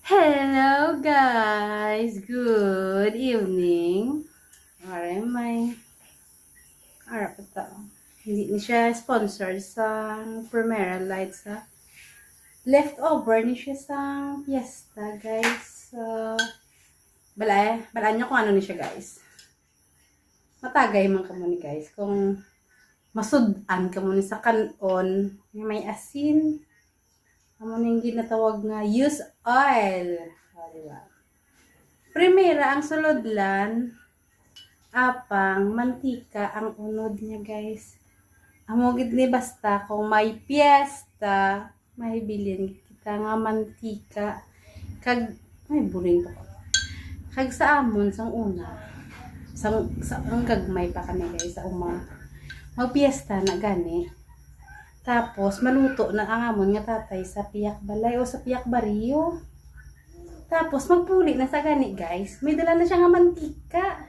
Hello guys! Good evening. May harap ito. Hindi ni siya sponsored sa Primera Lights sa leftover ni siya sa fiesta guys. So, balaan nyo kung ano ni siya guys. Matagay man ka muna guys. Kung masudan ka muna sa kanon, may asin. Amo ning ginatawag nga use oil. O, diba? Primera, ang sulodlan, apang, mantika, ang unod niya guys. Amogid ni basta, kung may piyesta, may bilin kita nga mantika. May buling pa ko. Kag sa amon, sang una, ang gagmay pa kami guys, sa magpiyesta na gani. Tapos, maluto na ang amon nga tatay sa piyak balay o sa piyak bariyo. Tapos, magpuli na sa gani, guys. May dala na siya nga mantika.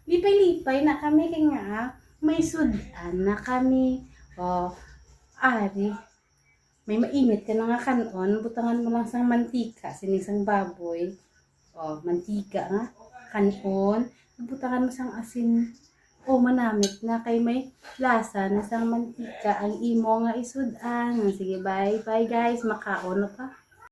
Lipay-lipay na kami, kaya nga, may sudan na kami. O, ari, may mainit ka na nga kanon, butangan mo lang sang mantika, sinisang baboy. O, mantika nga, kanon, butangan mo sang asin. O, manamit na kay may lasa na sang mantika ang imo nga isudan. Sige, bye guys, makaon na pa.